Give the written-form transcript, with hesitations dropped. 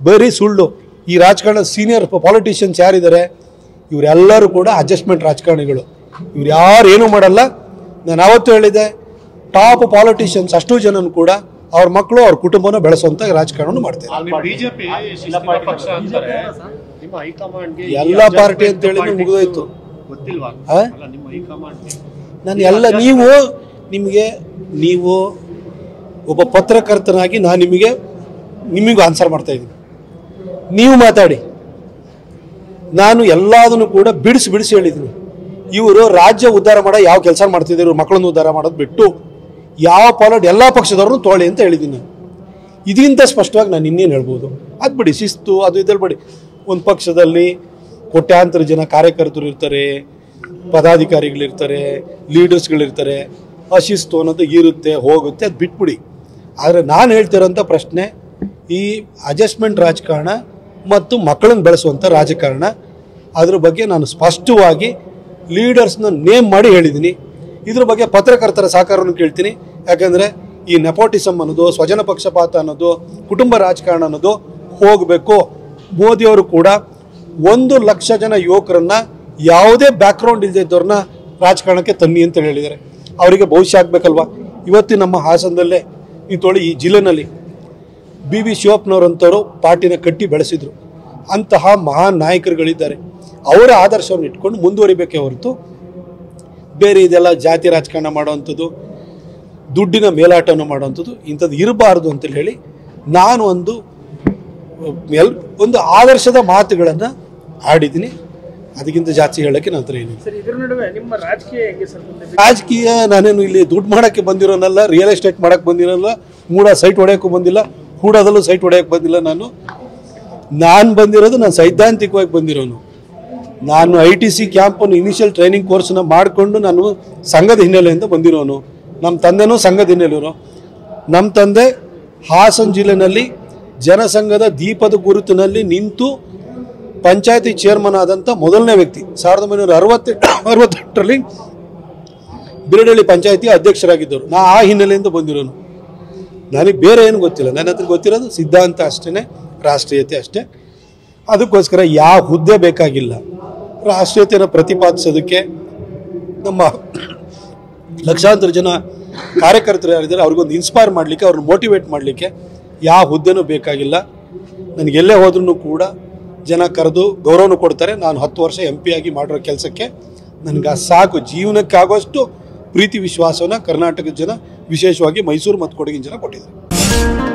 ಬರೀ ಸುಳ್ಳು. ಈ ರಾಜಕಾರಣ ಸೀನಿಯರ್ ಪಾಲಿಟಿಷಿಯನ್ಸ್ ಯಾರಿದ್ದಾರೆ ಇವರೆಲ್ಲರೂ ಕೂಡ ಅಡ್ಜಸ್ಟ್ಮೆಂಟ್ ರಾಜಕಾರಣಿಗಳು. ಇವ್ರು ಯಾರು ಏನೂ ಮಾಡಲ್ಲ. ನಾನು ಅವತ್ತು ಹೇಳಿದೆ, ಟಾಪ್ ಪಾಲಿಟಿಷಿಯನ್ಸ್ ಅಷ್ಟು ಜನನು ಕೂಡ ಅವ್ರ ಮಕ್ಕಳು ಅವ್ರ ಕುಟುಂಬನ ಬೆಳೆಸುವಂತ ರಾಜಕಾರಣ ಮಾಡ್ತಾರೆ. ಎಲ್ಲ ಪಾರ್ಟಿ ಅಂತ ಹೇಳಿ ಮುಗಿದೋಯ್ತು. ನಾನು ಎಲ್ಲ ನೀವು ಒಬ್ಬ ಪತ್ರಕರ್ತನಾಗಿ ನಾನು ನಿಮಗೂ ಆನ್ಸರ್ ಮಾಡ್ತಾ ಇದ್ದೀನಿ. ನೀವು ಮಾತಾಡಿ. ನಾನು ಎಲ್ಲದನ್ನು ಕೂಡ ಬಿಡಿಸಿ ಹೇಳಿದ್ದೀನಿ. ಇವರು ರಾಜ್ಯ ಉದ್ಧಾರ ಮಾಡೋ ಯಾವ ಕೆಲಸ ಮಾಡ್ತಿದ್ರು, ಮಕ್ಕಳನ್ನು ಉದ್ಧಾರ ಮಾಡೋದು ಬಿಟ್ಟು ಯಾವ ಎಲ್ಲ ಪಕ್ಷದವ್ರನ್ನು ತೋಳಿ ಅಂತ ಹೇಳಿದ್ದೀನಿ ನಾನು. ಇದಕ್ಕಿಂತ ಸ್ಪಷ್ಟವಾಗಿ ನಾನು ಇನ್ನೇನು ಹೇಳ್ಬೋದು? ಅದು ಬಿಡಿ, ಶಿಸ್ತು ಅದು ಇದ್ರಲ್ಲಿ ಬಿಡಿ. ಒಂದು ಪಕ್ಷದಲ್ಲಿ ಕೋಟ್ಯಾಂತರ ಜನ ಕಾರ್ಯಕರ್ತರು ಇರ್ತಾರೆ, ಪದಾಧಿಕಾರಿಗಳಿರ್ತಾರೆ, ಲೀಡರ್ಸ್ಗಳಿರ್ತಾರೆ. ಅಶಿಸ್ತು ಅನ್ನೋದು ಇರುತ್ತೆ, ಹೋಗುತ್ತೆ, ಅದು ಬಿಟ್ಬಿಡಿ. ಆದರೆ ನಾನು ಹೇಳ್ತಿರೋಂಥ ಪ್ರಶ್ನೆ ಈ ಅಡ್ಜಸ್ಟ್ಮೆಂಟ್ ರಾಜಕಾರಣ ಮತ್ತು ಮಕ್ಕಳನ್ನು ಬೆಳೆಸುವಂಥ ರಾಜಕಾರಣ, ಅದ್ರ ಬಗ್ಗೆ ನಾನು ಸ್ಪಷ್ಟವಾಗಿ ಲೀಡರ್ಸ್ನ ನೇಮ್ ಮಾಡಿ ಹೇಳಿದ್ದೀನಿ. ಇದ್ರ ಬಗ್ಗೆ ಪತ್ರಕರ್ತರ ಸಹಕಾರವನ್ನು ಕೇಳ್ತೀನಿ. ಯಾಕಂದರೆ ಈ ನೆಪೋಟಿಸಮ್ ಅನ್ನೋದು, ಸ್ವಜನ ಪಕ್ಷಪಾತ ಅನ್ನೋದು, ಕುಟುಂಬ ರಾಜಕಾರಣ ಅನ್ನೋದು ಹೋಗಬೇಕು. ಮೋದಿಯವರು ಕೂಡ 1 ಲಕ್ಷ ಜನ ಯುವಕರನ್ನ ಯಾವುದೇ ಬ್ಯಾಕ್ಗ್ರೌಂಡ್ ಇಲ್ಲದಿದ್ದವ್ರನ್ನ ರಾಜಕಾರಣಕ್ಕೆ ತನ್ನಿ ಅಂತ ಹೇಳಿದ್ದಾರೆ. ಅವರಿಗೆ ಭವಿಷ್ಯ ಆಗಬೇಕಲ್ವಾ? ಇವತ್ತು ನಮ್ಮ ಹಾಸನದಲ್ಲೇ ನಿಂತೋಳಿ ಈ ಜಿಲ್ಲೆನಲ್ಲಿ BB ಶಿವಪ್ಪನವರಂಥವರು ಪಾರ್ಟಿನ ಕಟ್ಟಿ ಬೆಳೆಸಿದ್ರು. ಅಂತಹ ಮಹಾನ್ ನಾಯಕರುಗಳಿದ್ದಾರೆ. ಅವರ ಆದರ್ಶವನ್ನು ಇಟ್ಕೊಂಡು ಮುಂದುವರಿಬೇಕೇ ಹೊರತು ಬೇರೆ ಇದೆಲ್ಲ ಜಾತಿ ರಾಜಕಾರಣ ಮಾಡೋವಂಥದ್ದು, ದುಡ್ಡಿನ ಮೇಲಾಟವನ್ನು ಮಾಡೋವಂಥದ್ದು ಇಂಥದ್ದು ಇರಬಾರ್ದು ಅಂತೇಳಿ ಹೇಳಿ ನಾನು ಒಂದು ಆದರ್ಶದ ಮಾತುಗಳನ್ನು ಆಡಿದ್ದೀನಿ. ಅದಕ್ಕಿಂತ ಜಾಸ್ತಿ ಹೇಳೋಕ್ಕೆ ನನ್ನ ಹತ್ರ ಏನಿದೆ. ರಾಜಕೀಯ ನಾನೇನು ಇಲ್ಲಿ ದುಡ್ಡು ಮಾಡೋಕ್ಕೆ ಬಂದಿರೋನಲ್ಲ, ರಿಯಲ್ ಎಸ್ಟೇಟ್ ಮಾಡೋಕ್ಕೆ ಬಂದಿರೋಲ್ಲ, ಮೂಡ ಸೈಟ್ ಹೊಡೆಯೋಕ್ಕೂ ಬಂದಿಲ್ಲ, ಹೂಡದಲ್ಲೂ ಸೈಟ್ ಹೊಡೆಯೋಕ್ಕೆ ಬಂದಿಲ್ಲ. ನಾನು ಬಂದಿರೋದು ನಾನು ಸೈದ್ಧಾಂತಿಕವಾಗಿ ಬಂದಿರೋನು. ನಾನು ITC ಕ್ಯಾಂಪನ್ನು ಇನಿಷಿಯಲ್ ಟ್ರೈನಿಂಗ್ ಕೋರ್ಸನ್ನ ಮಾಡಿಕೊಂಡು ನಾನು ಸಂಘದ ಹಿನ್ನೆಲೆಯಿಂದ ಬಂದಿರೋನು. ನಮ್ಮ ತಂದೆನೂ ಸಂಘದ ಹಿನ್ನೆಲೆಯವರು. ನಮ್ಮ ತಂದೆ ಹಾಸನ ಜಿಲ್ಲೆನಲ್ಲಿ ಜನಸಂಘದ ದೀಪದ ಗುರುತಿನಲ್ಲಿ ನಿಂತು ಪಂಚಾಯತಿ ಚೇರ್ಮನ್ ಆದಂಥ ಮೊದಲನೇ ವ್ಯಕ್ತಿ. 1968ರಲ್ಲಿ ಬಿರಡಳ್ಳಿ ಪಂಚಾಯತಿ ಅಧ್ಯಕ್ಷರಾಗಿದ್ದರು. ನಾ ಆ ಹಿನ್ನೆಲೆಯಿಂದ ಬಂದಿರೋನು. ನನಗೆ ಬೇರೆ ಏನು ಗೊತ್ತಿಲ್ಲ. ನನ್ನ ಹತ್ರ ಗೊತ್ತಿರೋದು ಸಿದ್ಧಾಂತ ಅಷ್ಟೇ, ರಾಷ್ಟ್ರೀಯತೆ ಅಷ್ಟೇ. ಅದಕ್ಕೋಸ್ಕರ ಯಾವ ಹುದ್ದೆ ಬೇಕಾಗಿಲ್ಲ. ರಾಷ್ಟ್ರೀಯತೆಯನ್ನು ಪ್ರತಿಪಾದಿಸೋದಕ್ಕೆ ನಮ್ಮ ಲಕ್ಷಾಂತರ ಜನ ಕಾರ್ಯಕರ್ತರು ಯಾರಿದ್ದಾರೆ ಅವ್ರಿಗೊಂದು ಇನ್ಸ್ಪೈರ್ ಮಾಡಲಿಕ್ಕೆ, ಅವ್ರನ್ನ ಮೋಟಿವೇಟ್ ಮಾಡಲಿಕ್ಕೆ ಯಾವ ಹುದ್ದೆನೂ ಬೇಕಾಗಿಲ್ಲ. ನನಗೆಲ್ಲೇ ಹೋದ್ರೂ ಕೂಡ ಜನ ಕರೆದು ಗೌರವನೂ ಕೊಡ್ತಾರೆ. ನಾನು 10 ವರ್ಷ MP ಆಗಿ ಮಾಡಿರೋ ಕೆಲಸಕ್ಕೆ ನನಗೆ ಸಾಕು. ಜೀವನಕ್ಕಾಗುವಷ್ಟು ಪ್ರೀತಿ ವಿಶ್ವಾಸವನ್ನು ಕರ್ನಾಟಕದ ಜನ, ವಿಶೇಷವಾಗಿ ಮೈಸೂರು ಮತ್ತು ಕೊಡಗಿನ ಜನ ಕೊಟ್ಟಿದ್ದಾರೆ.